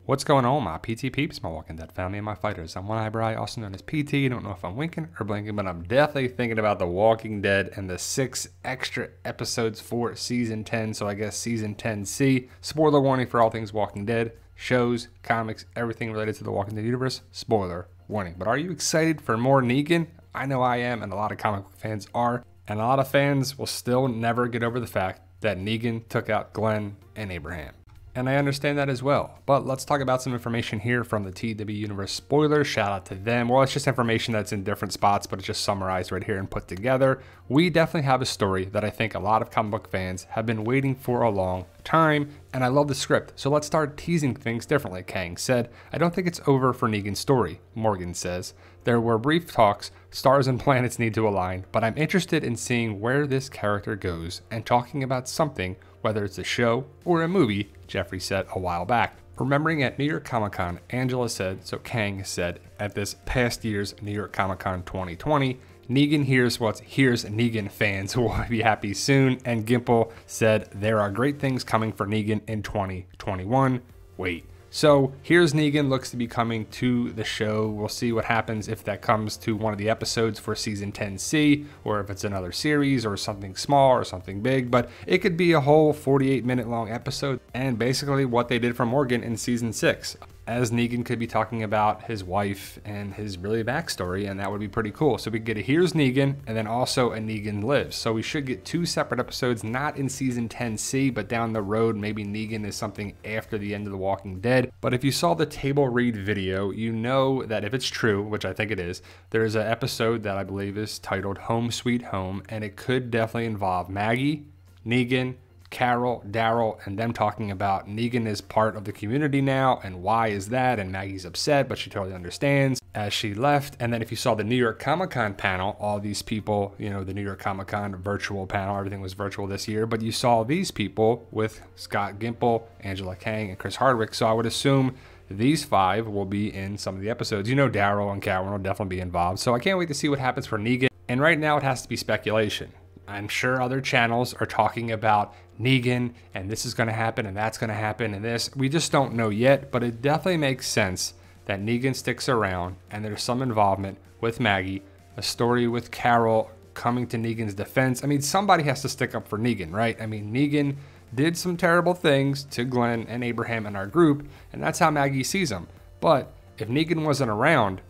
What's going on, my PT peeps, my Walking Dead family, and my fighters? I'm One Eyebrow, also known as PT. I don't know if I'm winking or blinking, but I'm definitely thinking about The Walking Dead and the 6 extra episodes for Season 10, so I guess Season 10C. Spoiler warning for all things Walking Dead, shows, comics, everything related to the Walking Dead universe. Spoiler warning. But are you excited for more Negan? I know I am, and a lot of comic book fans are. And a lot of fans will still never get over the fact that Negan took out Glenn and Abraham. And I understand that as well. But let's talk about some information here from the TWD universe spoilers. Shout out to them. Well, it's just information that's in different spots, but it's just summarized right here and put together. We definitely have a story that I think a lot of comic book fans have been waiting for a long time, and I love the script. So let's start teasing things differently. Kang said, "I don't think it's over for Negan's story." Morgan says, "There were brief talks, stars and planets need to align, but I'm interested in seeing where this character goes and talking about something, whether it's a show or a movie," Jeffrey said a while back. Remembering at New York Comic Con, Angela said, so Kang said, at this past year's New York Comic Con 2020, "Negan here's Negan fans who will be happy soon," and Gimple said, "There are great things coming for Negan in 2021. Wait. So here's Negan looks to be coming to the show. We'll see what happens if that comes to one of the episodes for Season 10C, or if it's another series or something small or something big, but it could be a whole 48-minute long episode, and basically what they did for Morgan in Season 6. As Negan could be talking about his wife and his really backstory, and that would be pretty cool. So we get a Here's Negan, and then also a Negan Lives. So we should get 2 separate episodes, not in Season 10C, but down the road, maybe Negan is something after the end of The Walking Dead. But if you saw the table read video, you know that if it's true, which I think it is, there is an episode that I believe is titled Home Sweet Home, and it could definitely involve Maggie, Negan, Carol, Daryl, and them talking about Negan is part of the community now, and why is that, and Maggie's upset, but she totally understands as she left. And then if you saw the New York Comic Con panel, all these people, you know, the New York Comic Con virtual panel, everything was virtual this year, but you saw these people with Scott Gimple, Angela Kang, and Chris Hardwick, so I would assume these 5 will be in some of the episodes. You know, Daryl and Carol will definitely be involved, so I can't wait to see what happens for Negan, and right now it has to be speculation. I'm sure other channels are talking about Negan and this is going to happen and that's going to happen and this. We just don't know yet, but it definitely makes sense that Negan sticks around and there's some involvement with Maggie, a story with Carol coming to Negan's defense. I mean, somebody has to stick up for Negan, right? I mean, Negan did some terrible things to Glenn and Abraham in our group, and that's how Maggie sees him. But if Negan wasn't around,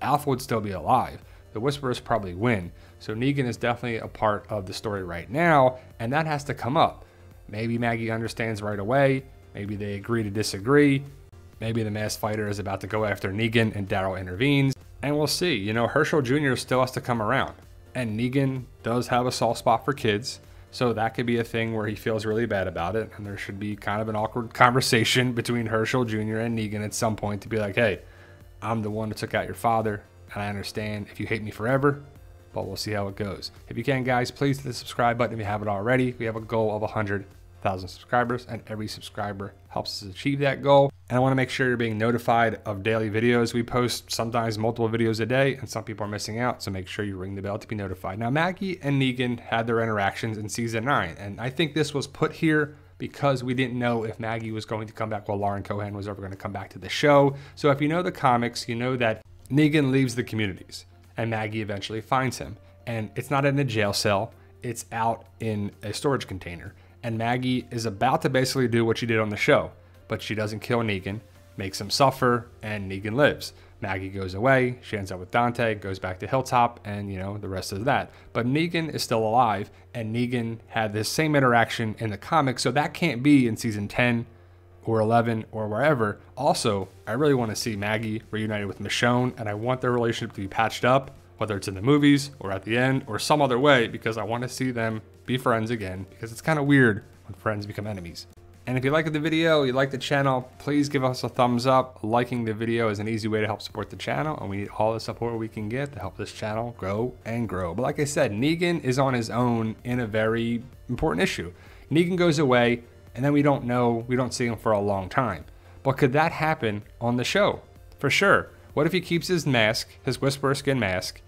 Alpha would still be alive. The Whisperers probably win. So Negan is definitely a part of the story right now, and that has to come up. Maybe Maggie understands right away. Maybe they agree to disagree. Maybe the masked fighter is about to go after Negan and Daryl intervenes. And we'll see. You know, Herschel Jr. still has to come around. And Negan does have a soft spot for kids. So that could be a thing where he feels really bad about it. And there should be kind of an awkward conversation between Herschel Jr. and Negan at some point to be like, hey, I'm the one that took out your father. And I understand if you hate me forever, but we'll see how it goes. If you can, guys, please hit the subscribe button if you haven't already. We have a goal of 100,000 subscribers, and every subscriber helps us achieve that goal. And I want to make sure you're being notified of daily videos. We post sometimes multiple videos a day, and some people are missing out, so make sure you ring the bell to be notified. Now, Maggie and Negan had their interactions in Season 9, and I think this was put here because we didn't know if Maggie was going to come back, well, Lauren Cohan was ever going to come back to the show. So if you know the comics, you know that Negan leaves the communities and Maggie eventually finds him, and it's not in a jail cell, it's out in a storage container, and Maggie is about to basically do what she did on the show, but she doesn't kill Negan, makes him suffer, and Negan lives. Maggie goes away, she ends up with Dante, goes back to Hilltop, and you know, the rest is that. But Negan is still alive, and Negan had this same interaction in the comics, so that can't be in Season 10 or 11 or wherever. Also, I really want to see Maggie reunited with Michonne, and I want their relationship to be patched up, whether it's in the movies or at the end or some other way, because I want to see them be friends again, because it's kind of weird when friends become enemies. And if you liked the video, you like the channel, please give us a thumbs up. Liking the video is an easy way to help support the channel, and we need all the support we can get to help this channel grow and grow. But like I said, Negan is on his own in a very important issue. Negan goes away, and then we don't see him for a long time. But could that happen on the show? For sure. What if he keeps his mask, his Whisperer skin mask?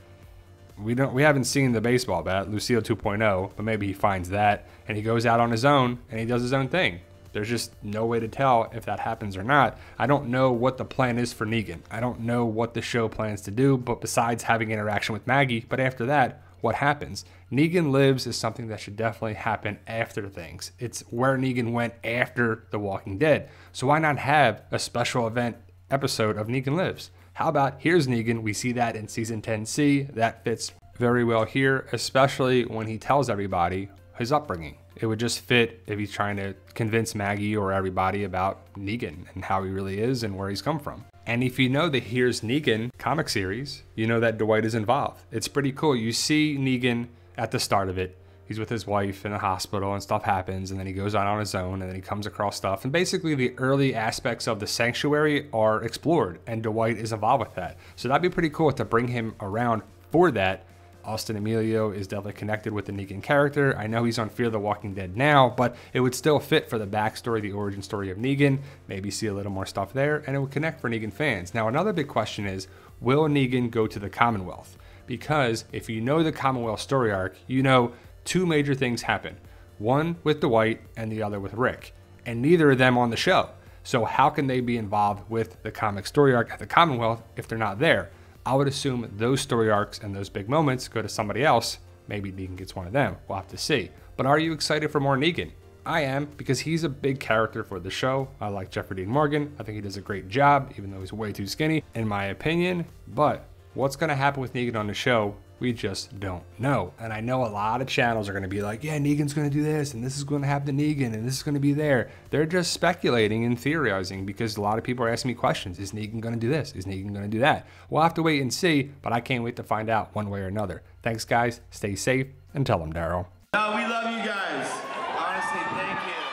We haven't seen the baseball bat, Lucille 2.0, but maybe he finds that and he goes out on his own and he does his own thing. There's just no way to tell if that happens or not. I don't know what the plan is for Negan. I don't know what the show plans to do, but besides having interaction with Maggie, but after that, what happens? Negan Lives is something that should definitely happen after things. It's where Negan went after The Walking Dead. So why not have a special event episode of Negan Lives? How about here's Negan? We see that in season 10C. That fits very well here, especially when he tells everybody his upbringing. It would just fit if he's trying to convince Maggie or everybody about Negan and how he really is and where he's come from. And if you know the Here's Negan comic series, you know that Dwight is involved. It's pretty cool. You see Negan at the start of it. He's with his wife in a hospital and stuff happens, and then he goes on his own, and then he comes across stuff. And basically the early aspects of the sanctuary are explored, and Dwight is involved with that. So that'd be pretty cool to bring him around for that. Austin Emilio is definitely connected with the Negan character. I know he's on Fear the Walking Dead now, but it would still fit for the backstory, the origin story of Negan. Maybe see a little more stuff there, and it would connect for Negan fans. Now, another big question is, will Negan go to the Commonwealth? Because if you know the Commonwealth story arc, you know two major things happen. One with Dwight and the other with Rick, and neither of them on the show. So how can they be involved with the comic story arc at the Commonwealth if they're not there? I would assume those story arcs and those big moments go to somebody else. Maybe Negan gets one of them. We'll have to see. But are you excited for more Negan? I am, because he's a big character for the show. I like Jeffrey Dean Morgan. I think he does a great job, even though he's way too skinny, in my opinion. But what's going to happen with Negan on the show, we just don't know. And I know a lot of channels are going to be like, yeah, Negan's going to do this, and this is going to happen to Negan, and this is going to be there. They're just speculating and theorizing because a lot of people are asking me questions. Is Negan going to do this? Is Negan going to do that? We'll have to wait and see, but I can't wait to find out one way or another. Thanks, guys. Stay safe, and tell them, Daryl. No, we love you guys. Honestly, thank you.